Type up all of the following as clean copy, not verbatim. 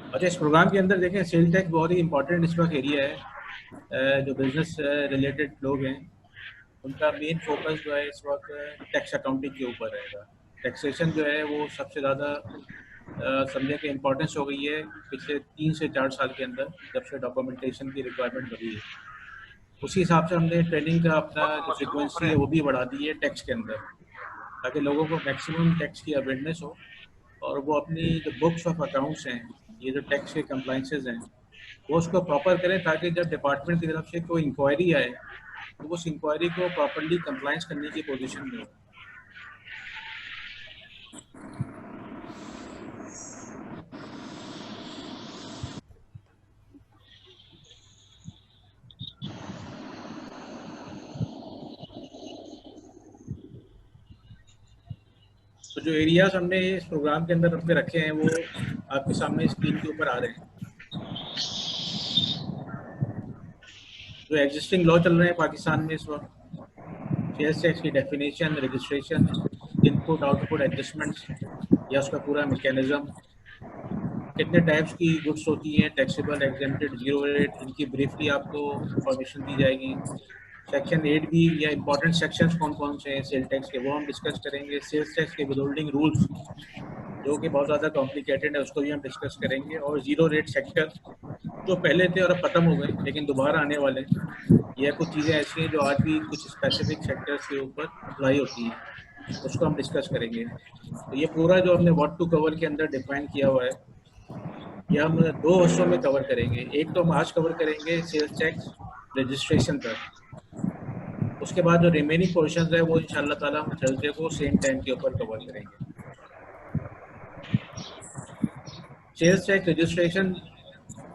अच्छा, इस प्रोग्राम के अंदर देखें सेल टैक्स बहुत ही इंपॉर्टेंट इस वक्त एरिया है। जो बिजनेस रिलेटेड लोग हैं उनका मेन फोकस जो है इस वक्त टैक्स अकाउंटिंग के ऊपर रहेगा। टैक्सेशन जो है वो सबसे ज़्यादा समझे कि इम्पोर्टेंस हो गई है पिछले 3 से 4 साल के अंदर, जब से डॉक्यूमेंटेशन की रिक्वायरमेंट बढ़ी है। उसी हिसाब से हमने ट्रेनिंग का अपना जो फ्रिक्वेंसी है वो भी बढ़ा दी है टैक्स के अंदर, ताकि लोगों को मैक्सिमम टैक्स की अवेयरनेस हो और वो अपनी जो बुक्स ऑफ अकाउंट्स हैं, ये जो टैक्स के कंप्लाइंसेस हैं, वो उसको प्रॉपर करें, ताकि जब डिपार्टमेंट की तरफ से कोई इंक्वायरी आए तो उस इंक्वायरी को प्रॉपरली कंप्लाइंस करने की पोजीशन में हो। तो जो एरियाज हमने इस प्रोग्राम के अंदर अपने रखे हैं वो आपके सामने स्क्रीन के ऊपर आ रहे हैं। जो एग्जिस्टिंग लॉ चल रहे हैं पाकिस्तान में इस वक्त, सेल्स टैक्स की definition, registration, input output adjustments या उसका पूरा मैकेनिज्म, कितने टाइप्स की गुड्स होती हैं, टैक्सेबल, एग्जेम्प्टेड, जीरो रेट, इनकी ब्रीफली आपको इंफॉर्मेशन दी जाएगी। सेक्शन 8 भी या इंपॉर्टेंट सेक्शंस कौन कौन से हैं सेल टैक्स के, वो हम डिस्कस करेंगे। सेल्स टैक्स के विदहोल्डिंग रूल्स जो कि बहुत ज़्यादा कॉम्प्लिकेटेड है, उसको भी हम डिस्कस करेंगे। और जीरो रेट सेक्टर जो पहले थे और अब खत्म हो गए लेकिन दोबारा आने वाले, यह कुछ चीज़ें ऐसी हैं जो आज भी कुछ स्पेसिफिक सेक्टर्स के ऊपर अप्लाई होती हैं, उसको हम डिस्कस करेंगे। तो ये पूरा जो हमने व्हाट टू कवर के अंदर डिफाइन किया हुआ है, ये हम 2 हिस्सों में कवर करेंगे। एक तो हम आज कवर करेंगे सेल्स टैक्स रजिस्ट्रेशन तक, उसके बाद जो रिमेनिंग पोर्शन है वो इंशाल्लाह ताला हम थर्सडे को सेम टाइम के ऊपर कवर करेंगे। सेल्स टैक्स रजिस्ट्रेशन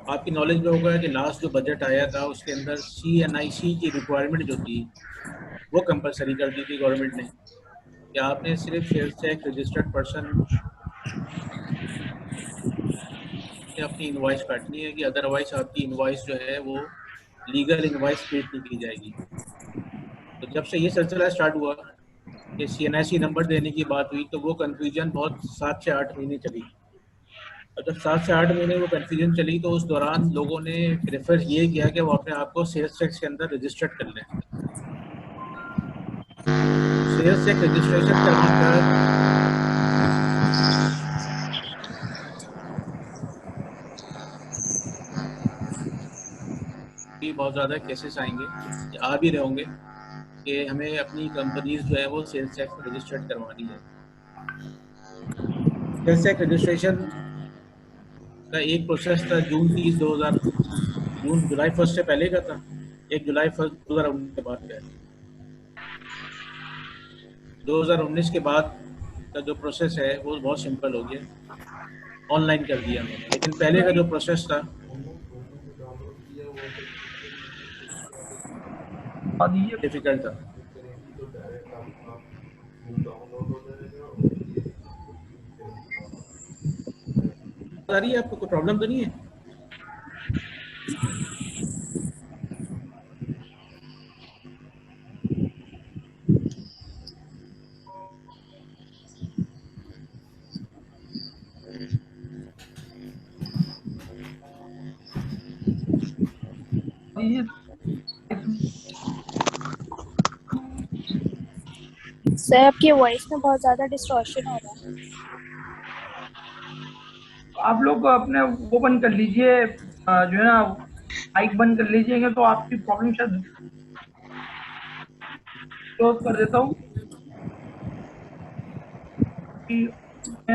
आपकी नॉलेज में होगा कि लास्ट जो बजट आया था उसके अंदर CNIC की रिक्वायरमेंट जो थी वो कंपलसरी कर दी थी गवर्नमेंट ने, कि आपने सिर्फ सेल्स टैक्स रजिस्टर्ड पर्सन ने अपनी इनवॉइस काटनी है, कि अदरवाइज आपकी इनवॉइस जो है वो लीगल इनवॉइस ट्रीट नहीं की जाएगी। तो जब से ये सिलसिला स्टार्ट हुआ कि CNIC नंबर देने की बात हुई तो वो कन्फ्यूजन बहुत 7 से 8 महीने चली। और जब 7 से 8 महीने वो कन्फ्यूजन चली तो उस दौरान लोगों ने प्रेफर ये किया कि वो अपने आप को सेल्स टैक्स के अंदर रजिस्टर्ड कर लें। सेल्स टैक्स रजिस्ट्रेशन करने का भी बहुत ज़्यादा केसेस आएंगे, आ भी रहे होंगे, कि हमें अपनी कंपनीज जो है वो सेल्स टैक्स रजिस्टर्ड करवानी है। सेल्स टैक्स रजिस्ट्रेशन का एक प्रोसेस था जून जुलाई 1 से पहले का था, 1 जुलाई 1 2019 के बाद का है। 2019 के बाद का जो प्रोसेस है वो बहुत सिंपल हो गया, ऑनलाइन कर दिया हमने। लेकिन पहले का जो प्रोसेस था डिफिकल्ट था। आ रही है आपको, कोई प्रॉब्लम तो नहीं है? सर आपकी वॉइस में बहुत ज़्यादा डिस्टॉर्शन हो रहा है। आप लोग अपने वो बंद कर लीजिए, जो है ना माइक बंद कर लीजिएगा तो आपकी प्रॉब्लम शायद क्लोज कर देता हूँ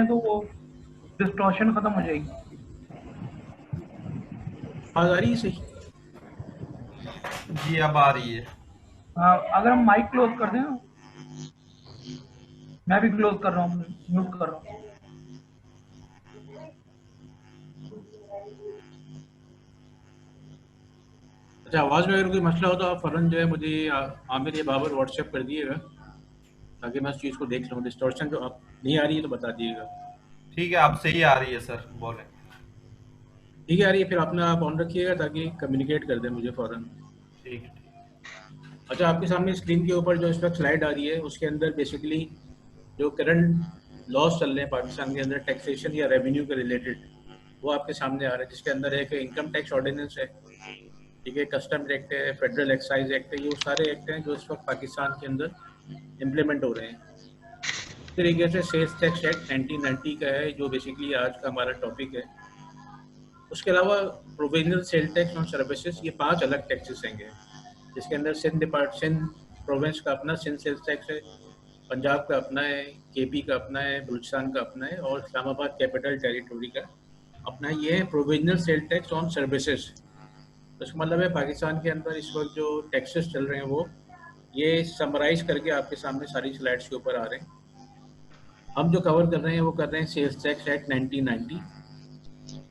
तो वो डिस्टॉर्शन खत्म हो जाएगी। आवाज आ रही है सही? जी अब आ रही है। अगर हम माइक क्लोज कर दें, मैं भी क्लोज कर रहा हूँ, म्यूट कर रहा हूँ। अच्छा, आवाज़ में अगर कोई मसला हो तो आप फ़ौरन जो है मुझे आमिर या बाबर व्हाट्सएप कर दिएगा, ताकि मैं उस चीज़ को देख लूँ। डिस्टॉर्शन जो आप नहीं आ रही है तो बता दिएगा। ठीक है, अब सही आ रही है सर, बोलें। ठीक है, आ रही है, फिर अपना आप ऑन रखिएगा ताकि कम्युनिकेट कर दें मुझे फ़ौरन। ठीक है। अच्छा, आपके सामने स्क्रीन के ऊपर जो इस वक्त स्लाइड आ रही है उसके अंदर बेसिकली जो करंट लॉस चल रहे हैं पाकिस्तान के अंदर टैक्सेशन या रेवेन्यू के रिलेटेड, वो आपके सामने आ रहा है, जिसके अंदर एक इनकम टैक्स ऑर्डिनेंस है, ठीक है, कस्टम एक्ट है, फेडरल एक्साइज एक्ट है, ये वो सारे एक्ट हैं जो इस वक्त पाकिस्तान के अंदर इम्प्लीमेंट हो रहे हैं। इस तरीके से सेल्स टैक्स एक्ट 1990 का है, जो बेसिकली आज का हमारा टॉपिक है। उसके अलावा provisional sale tax on services, ये 5 अलग टैक्सेस हैं, जिसके अंदर सिंध प्रोविंस का अपना सिंध सेल्स टैक्स है, पंजाब का अपना है, केपी का अपना है, बलूचिस्तान का अपना है, और इस्लामाबाद कैपिटल टेरिटोरी का अपना। ये है provisional sale tax on services. तो इसका मतलब है पाकिस्तान के अंदर इस वक्त जो टैक्सेस चल रहे हैं वो ये समराइज करके आपके सामने सारी स्लाइड्स के ऊपर आ रहे हैं। हम जो कवर कर रहे हैं वो कर रहे हैं सेल्स टैक्स एक्ट 1990,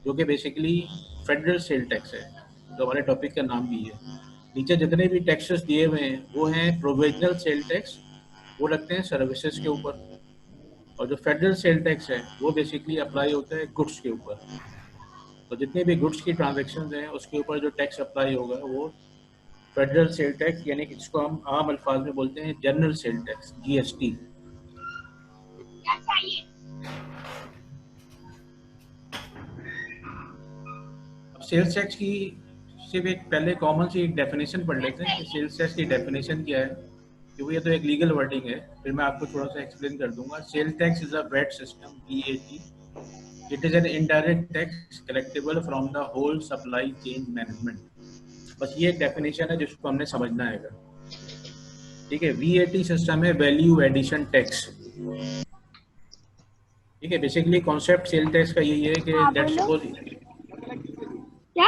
जो कि बेसिकली फेडरल सेल टैक्स है, जो हमारे टॉपिक का नाम भी है। नीचे जितने भी टैक्सेस दिए हुए हैं वो हैं प्रोविजनल सेल टैक्स, वो लगते हैं सर्विसेज के ऊपर, और जो फेडरल सेल टैक्स है वो बेसिकली अप्लाई होता है गुड्स के ऊपर। तो जितने भी गुड्स की ट्रांजैक्शंस हैं उसके ऊपर जो टैक्स अप्लाई होगा वो फेडरल सेल टैक्स, यानी कि जिसको हम आम अल्फाज में बोलते हैं जनरल सेल टैक्स, GST। अब सेल्स टैक्स की सिर्फ एक पहले कॉमन सी एक डेफिनेशन पढ़ लेते हैं कि सेल्स टैक्स की डेफिनेशन क्या है, क्योंकि ये तो एक लीगल वर्डिंग है, फिर मैं आपको थोड़ा सा एक्सप्लेन कर दूंगा। Sale tax is a VAT system, VAT। It is an indirect tax collectable from the whole supply chain management. बस ये एक डेफिनेशन है जिसको हमने समझना है। ठीक है, VAT सिस्टम है वैल्यू एडिशन टैक्स। ठीक है, बेसिकली कॉन्सेप्ट सेल टैक्स का यही है कि लेट्स सपोज क्या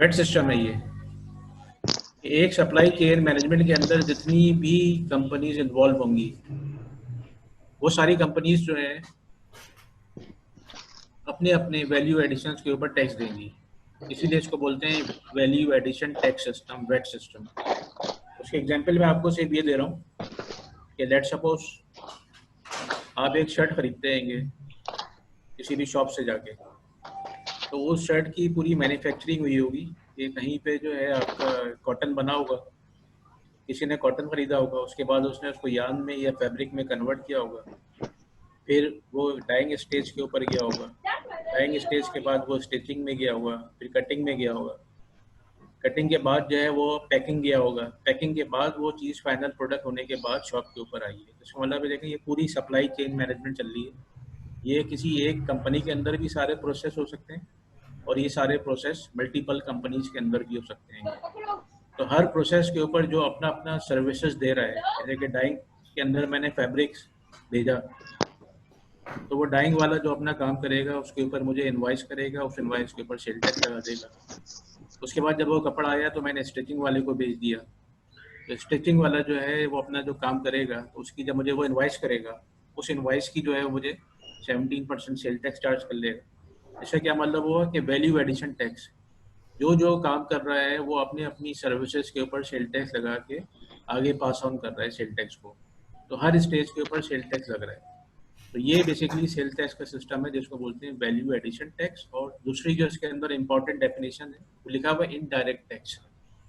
वैट सिस्टम है ये, एक सप्लाई चेन मैनेजमेंट के अंदर जितनी भी कंपनीज इन्वॉल्व होंगी वो सारी कंपनीज जो है अपने अपने वैल्यू एडिशंस के ऊपर टैक्स देंगी, इसीलिए इसको बोलते हैं value addition tax system, VAT system. उसके एग्जांपल मैं आपको सिर्फ ये दे रहा हूँ कि लेट्स सपोज आप एक शर्ट खरीदते हैं किसी भी शॉप से जाके, तो उस शर्ट की पूरी मैन्युफैक्चरिंग हुई होगी, ये कहीं पे जो है आपका कॉटन बना होगा, किसी ने कॉटन खरीदा होगा, उसके बाद उसने उसको यार्न में या फैब्रिक में कन्वर्ट किया होगा, फिर वो डाइंग स्टेज के ऊपर गया होगा, डाइंग स्टेज के बाद वो स्टिचिंग में गया होगा, फिर कटिंग में गया होगा, कटिंग के बाद जो है वो पैकिंग गया होगा, पैकिंग के बाद वो चीज़ फाइनल प्रोडक्ट होने के बाद शॉप के ऊपर आई है। इसका मतलब देखें ये पूरी सप्लाई चेन मैनेजमेंट चल रही है। ये किसी एक कंपनी के अंदर भी सारे प्रोसेस हो सकते हैं और ये सारे प्रोसेस मल्टीपल कंपनीज के अंदर भी हो सकते हैं। तो हर प्रोसेस के ऊपर जो अपना अपना सर्विसेज दे रहा है, जैसे कि डाइंग के अंदर मैंने फैब्रिक्स भेजा, तो वो डाइंग वाला जो अपना काम करेगा उसके ऊपर मुझे इनवॉइस करेगा, उस इनवॉइस के ऊपर सेल टैक्स लगा देगा। उसके बाद जब वो कपड़ा आया तो मैंने स्टिचिंग वाले को भेज दिया, तो स्टिचिंग वाला जो है वो अपना जो काम करेगा तो उसकी जब मुझे वो इनवॉइस करेगा, उस इनवॉइस की जो है वो मुझे 17% सेल टैक्स चार्ज कर लेगा। इसका क्या मतलब हुआ कि वैल्यू एडिशन टैक्स, जो जो काम कर रहा है वो अपनी अपनी सर्विसेज के ऊपर सेल टैक्स लगा के आगे पास ऑन कर रहा है सेल टैक्स को, तो हर स्टेज के ऊपर सेल टैक्स लग रहा है। तो ये बेसिकली सेल टैक्स का सिस्टम है जिसको बोलते हैं वैल्यू एडिशन टैक्स। और दूसरी जो इसके अंदर इंपॉर्टेंट डेफिनेशन है वो लिखा हुआ है इनडायरेक्ट टैक्स।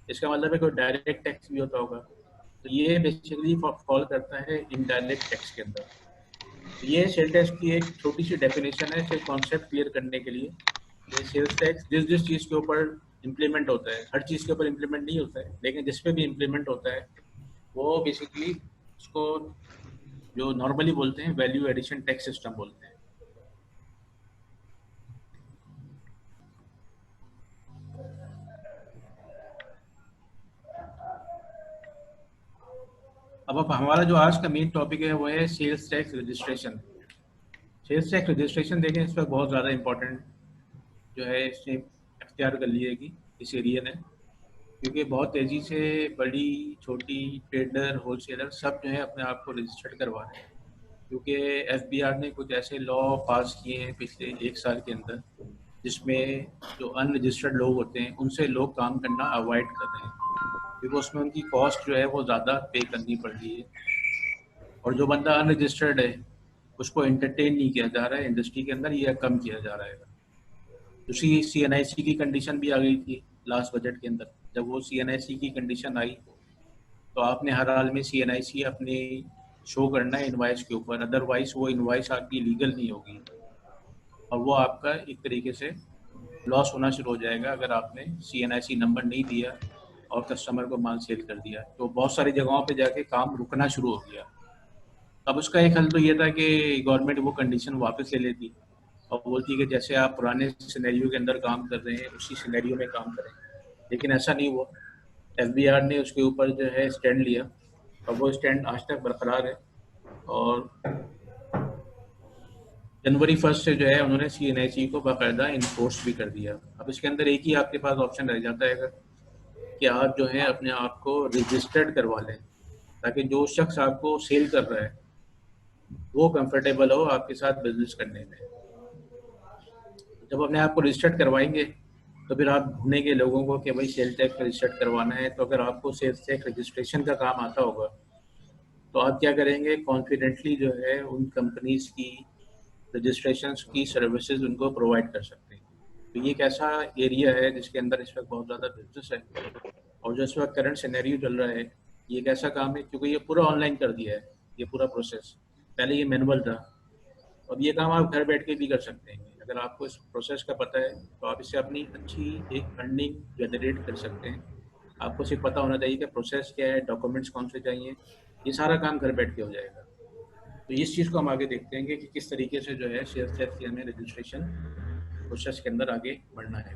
इसका मतलब है कोई डायरेक्ट टैक्स भी होता होगा, तो ये बेसिकली फॉल करता है इनडायरेक्ट टैक्स के अंदर। तो ये सेल टैक्स की एक छोटी सी डेफिनेशन है सिर्फ कॉन्सेप्ट क्लियर करने के लिए। ये सेल्स टैक्स जिस जिस चीज़ के ऊपर इम्प्लीमेंट होता है, हर चीज़ के ऊपर इम्प्लीमेंट नहीं होता है, लेकिन जिस पे भी इम्प्लीमेंट होता है वो बेसिकली उसको जो नॉर्मली बोलते हैं वैल्यू एडिशन टैक्स सिस्टम बोलते हैं। अब हमारा जो आज का मेन टॉपिक है वो है sales tax registration. Sales tax registration देखें इस पर बहुत ज़्यादा इम्पोर्टेंट जो है इसने अख्तियार कर लिए कि इस एरिया ने, क्योंकि बहुत तेज़ी से बड़ी छोटी ट्रेडर होलसेलर सब जो है अपने आप को रजिस्टर्ड करवा रहे हैं, क्योंकि FBR ने कुछ ऐसे लॉ पास किए हैं पिछले 1 साल के अंदर जिसमें जो अनरजिस्टर्ड लोग होते हैं उनसे लोग काम करना अवॉइड कर रहे हैं, क्योंकि उसमें उनकी कॉस्ट जो है वो ज़्यादा पे करनी पड़ रही है, और जो बंदा अनरजिस्टर्ड है उसको एंटरटेन नहीं किया जा रहा है इंडस्ट्री के अंदर, या कम किया जा रहा है। दूसरी CNIC की कंडीशन भी आ गई थी लास्ट बजट के अंदर। जब वो CNIC की कंडीशन आई तो आपने हर हाल में CNIC अपनी शो करना है इनवाइस के ऊपर, अदरवाइज वो इनवाइस आपकी लीगल नहीं होगी और वो आपका एक तरीके से लॉस होना शुरू हो जाएगा अगर आपने CNIC नंबर नहीं दिया और कस्टमर को माल सेल कर दिया। तो बहुत सारी जगहों पे जाके काम रुकना शुरू हो गया। अब उसका एक हल तो ये था कि गवर्नमेंट वो कंडीशन वापस ले लेती और बोलती कि जैसे आप पुराने सिनेरियो के अंदर काम कर रहे हैं उसी सिनेरियो में काम करें, लेकिन ऐसा नहीं हुआ। FBR ने उसके ऊपर जो है स्टैंड लिया और वो स्टैंड आज तक बरकरार है और जनवरी 1 से जो है उन्होंने CNIC को बाकायदा इन्फोर्स भी कर दिया। अब इसके अंदर एक ही आपके पास ऑप्शन रह जाता है कि आप जो है अपने आप को रजिस्टर्ड करवा लें ताकि जो शख्स आपको सेल कर रहा है वो कंफर्टेबल हो आपके साथ बिजनेस करने में। जब अपने आप को रजिस्टर्ड करवाएंगे तो फिर आप ढूंढेंगे लोगों को कि भाई सेल टैक्स रजिस्टर्ड करवाना है। तो अगर आपको सेल्स टैक्स रजिस्ट्रेशन का काम आता होगा तो आप क्या करेंगे, कॉन्फिडेंटली जो है उन कंपनीज की रजिस्ट्रेशन की सर्विसेज उनको प्रोवाइड कर सकते हैं। तो ये एक ऐसा एरिया है जिसके अंदर इस वक्त बहुत ज़्यादा बिजनेस है और जो इस वक्त करंट सिनेरियो चल रहा है ये एक ऐसा काम है क्योंकि ये पूरा ऑनलाइन कर दिया है, ये पूरा प्रोसेस। पहले ये मैनुअल था, अब ये काम आप घर बैठ के भी कर सकते हैं। अगर आपको इस प्रोसेस का पता है तो आप इससे अपनी अच्छी एक अर्निंग जनरेट कर सकते हैं। आपको सिर्फ पता होना चाहिए कि प्रोसेस क्या है, डॉक्यूमेंट्स कौन से चाहिए, ये सारा काम घर बैठ के हो जाएगा। तो इस चीज़ को हम आगे देखते हैं कि किस तरीके से जो है सेल्स टैक्स की हमें रजिस्ट्रेशन प्रोसेस के अंदर आगे बढ़ना है।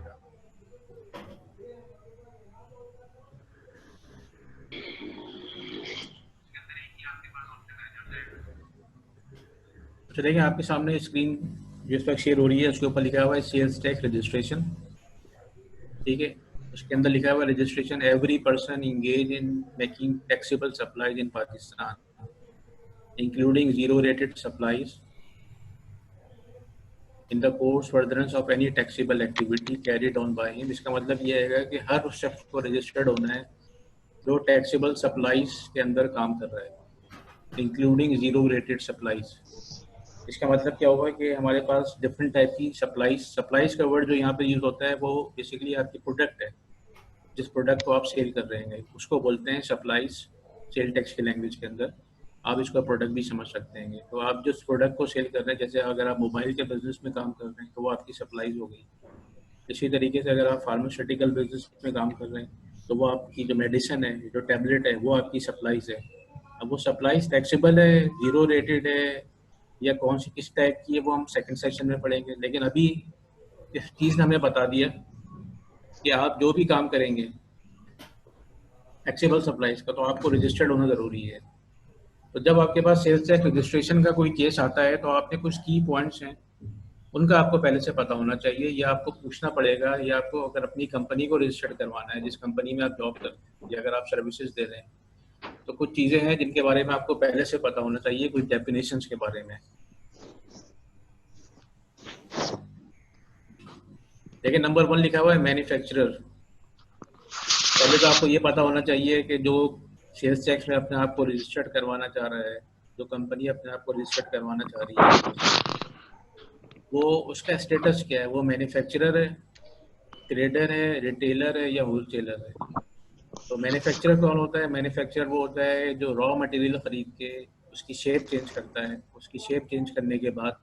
तो देखिए आपके सामने स्क्रीन जिस पर शेयर हो रही है उसके ऊपर लिखा हुआ है सेल्स टैक्स रजिस्ट्रेशन। ठीक है, उसके अंदर लिखा हुआ है registration every person engage in making taxable supplies in Pakistan including zero rated supplies in the course furtherance of any taxable activity carried on by him. इसका मतलब ये है कि हर उस शख्स को रजिस्टर्ड होना है जो टैक्सेबल सप्लाईज के अंदर काम कर रहा है इंक्लूडिंग जीरो रेटेड सप्लाईज। इसका मतलब क्या होगा कि हमारे पास डिफरेंट टाइप की सप्लाईज का वर्ड जो यहाँ पे यूज होता है वो बेसिकली आपकी प्रोडक्ट है। जिस प्रोडक्ट को आप सेल कर रहे हैं उसको बोलते हैं सप्लाईज, सेल टैक्स की लैंग्वेज के अंदर। आप इसका प्रोडक्ट भी समझ सकते हैं। तो आप जिस प्रोडक्ट को सेल कर रहे हैं, जैसे अगर आप मोबाइल के बिजनेस में काम कर रहे हैं तो वो आपकी सप्लाईज हो गई। इसी तरीके से अगर आप फार्मास्यूटिकल बिजनेस में काम कर रहे हैं तो वो आपकी जो मेडिसिन है, जो टैबलेट है, वो आपकी सप्लाईज है। अब वो सप्लाईज टैक्सेबल है, जीरो रेटेड है या कौन सी किस टाइप की है वो हम सेकंड सेशन में पढ़ेंगे। लेकिन अभी इस चीज़ ने हमें बता दिया कि आप जो भी काम करेंगे टैक्सेबल सप्लाईज का तो आपको रजिस्टर्ड होना ज़रूरी है। तो जब आपके पास सेल्स टैक्स रजिस्ट्रेशन का कोई केस आता है तो आपने कुछ की पॉइंट्स हैं उनका आपको पहले से पता होना चाहिए या आपको पूछना पड़ेगा, या आपको अगर अपनी कंपनी को रजिस्टर्ड करवाना है, जिस कंपनी में आप जॉब करते हैं या अगर आप सर्विसेज दे रहे हैं तो कुछ चीज़ें हैं जिनके बारे में आपको पहले से पता होना चाहिए, कुछ डेफिनेशंस के बारे में। देखिए नंबर 1 लिखा हुआ है मैन्युफैक्चरर। पहले तो आपको ये पता होना चाहिए कि जो सेल्स टैक्स में अपने आप को रजिस्टर्ड करवाना चाह रहा है, जो कंपनी अपने आप को रजिस्टर्ड करवाना चाह रही है, वो उसका स्टेटस क्या है। वो मैन्युफैक्चरर है, ट्रेडर है, रिटेलर है या होलसेलर है। तो मैन्युफैक्चरर कौन होता है? मैन्युफैक्चरर वो होता है जो रॉ मटेरियल खरीद के उसकी शेप चेंज करता है, उसकी शेप चेंज करने के बाद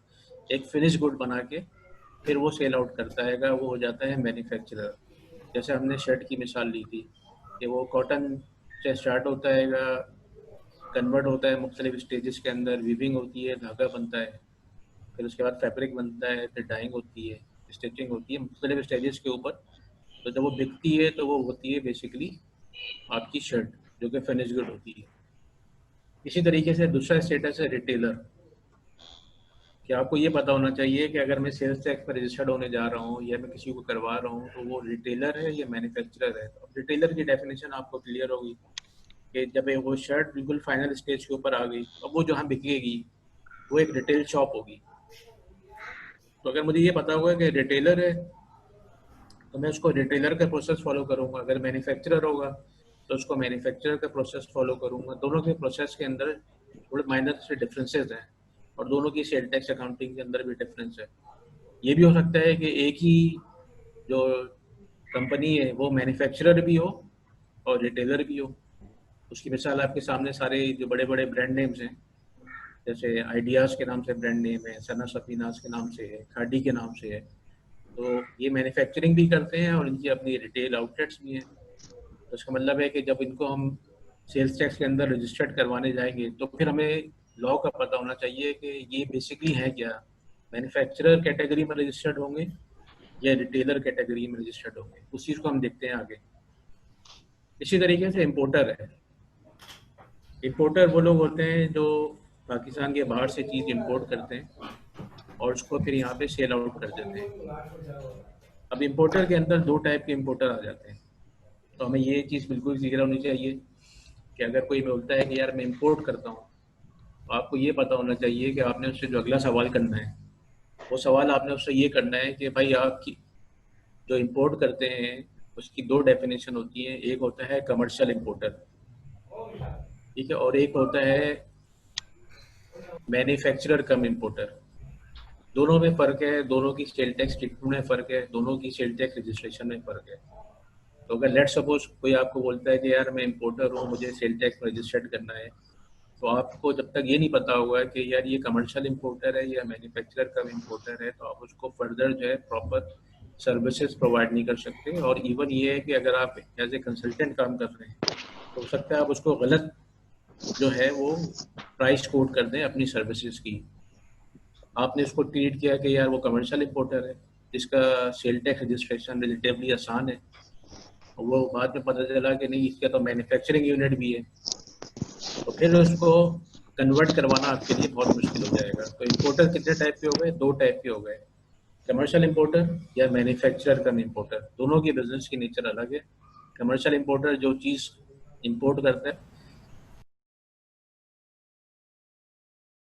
एक फिनिश गुड बना के फिर वो सेल आउट करता है, वो हो जाता है मैन्युफैक्चरर। जैसे हमने शर्ट की मिसाल ली थी कि वो कॉटन से स्टार्ट होता है, कन्वर्ट होता है मुख्तलिफ स्टेजेस के अंदर, वीविंग होती है, धागा बनता है, फिर उसके बाद फैब्रिक बनता है, फिर डाइंग होती है, स्टिचिंग होती है मुख्तलिफ स्टेजेस के ऊपर। तो जब वो बिकती है तो वो होती है बेसिकली आपकी शर्ट जो कि फिनिश गुड होती है। इसी तरीके से दूसरा स्टेटस है रिटेलर, कि आपको ये पता होना चाहिए कि अगर मैं सेल्स टैक्स पर रजिस्टर्ड होने जा रहा हूँ या मैं किसी को करवा रहा हूँ तो वो रिटेलर है या मैन्युफैक्चरर है। तो रिटेलर की डेफिनेशन आपको क्लियर होगी कि जब वो शर्ट बिल्कुल फाइनल स्टेज के ऊपर आ गई अब वो जहाँ बिकेगी वो एक रिटेल शॉप होगी। तो अगर मुझे ये पता होगा कि रिटेलर है तो मैं उसको रिटेलर का प्रोसेस फॉलो करूँगा, अगर मैन्युफैक्चरर होगा तो उसको मैन्युफैक्चरर का प्रोसेस फॉलो करूँगा। दोनों के प्रोसेस के अंदर थोड़े माइनर से डिफरेंसेस हैं और दोनों की सेल टैक्स अकाउंटिंग के अंदर भी डिफरेंस है। ये भी हो सकता है कि एक ही जो कंपनी है वो मैन्युफैक्चरर भी हो और रिटेलर भी हो। उसकी मिसाल आपके सामने सारे जो बड़े बड़े ब्रांड नेम्स हैं जैसे आइडियाज़ के नाम से ब्रांड नेम है, सना सफीनाज के नाम से है, खाड़ी के नाम से है। तो ये मैन्युफैक्चरिंग भी करते हैं और इनकी अपनी रिटेल आउटलेट्स भी हैं। तो इसका मतलब है कि जब इनको हम सेल्स टैक्स के अंदर रजिस्टर्ड करवाने जाएंगे तो फिर हमें लॉ का पता होना चाहिए कि ये बेसिकली है क्या, मैन्युफैक्चरर कैटेगरी में रजिस्टर्ड होंगे या रिटेलर कैटेगरी में रजिस्टर्ड होंगे, उस चीज़ को हम देखते हैं आगे। इसी तरीके से इम्पोर्टर है। इम्पोर्टर वो लोग होते हैं जो पाकिस्तान के बाहर से चीज़ इंपोर्ट करते हैं और उसको फिर यहाँ पे सेल आउट कर देते हैं। अब इम्पोर्टर के अंदर दो टाइप के इम्पोर्टर आ जाते हैं। तो हमें ये चीज़ बिल्कुल क्लियर होनी चाहिए कि अगर कोई बोलता है कि यार मैं इंपोर्ट करता हूँ, तो आपको ये पता होना चाहिए कि आपने उससे जो अगला सवाल करना है, वो सवाल आपने उससे ये करना है कि भाई आपकी जो इंपोर्ट करते हैं उसकी दो डेफिनेशन होती हैं। एक होता है कमर्शियल इंपोर्टर, ठीक है, और एक होता है मैन्युफैक्चरर कम इंपोर्टर। दोनों में फ़र्क है, दोनों की सेल टैक्स ट्रीटमेंट में फ़र्क है, दोनों की सेल टैक्स रजिस्ट्रेशन में फ़र्क है। तो अगर लेट सपोज कोई आपको बोलता है कि यार मैं इंपोर्टर हूँ, मुझे सेल टैक्स रजिस्टर्ड करना है, तो आपको जब तक ये नहीं पता होगा कि यार ये कमर्शियल इंपोर्टर है या मैन्युफैक्चरर कम इंपोर्टर है, तो आप उसको फर्दर जो है प्रॉपर सर्विसेज प्रोवाइड नहीं कर सकते। और इवन ये है कि अगर आप एज ए कंसल्टेंट काम कर रहे हैं तो हो सकता है आप उसको गलत जो है वो प्राइस कोट कर दें अपनी सर्विसेज की। आपने उसको ट्रीट किया कि यार वो कमर्शियल इंपोर्टर है जिसका सेल टैक्स रजिस्ट्रेशन रिलेटिवली आसान है, वो बाद में पता चला कि नहीं इसका तो मैन्युफैक्चरिंग यूनिट भी है, तो फिर उसको कन्वर्ट करवाना आपके लिए बहुत मुश्किल हो जाएगा। तो इंपोर्टर कितने टाइप के हो गए? दो टाइप के हो गए, कमर्शियल इंपोर्टर या मैन्युफैक्चरर कम इंपोर्टर। दोनों की बिजनेस की नेचर अलग है। कमर्शियल इंपोर्टर जो चीज़ इंपोर्ट करता है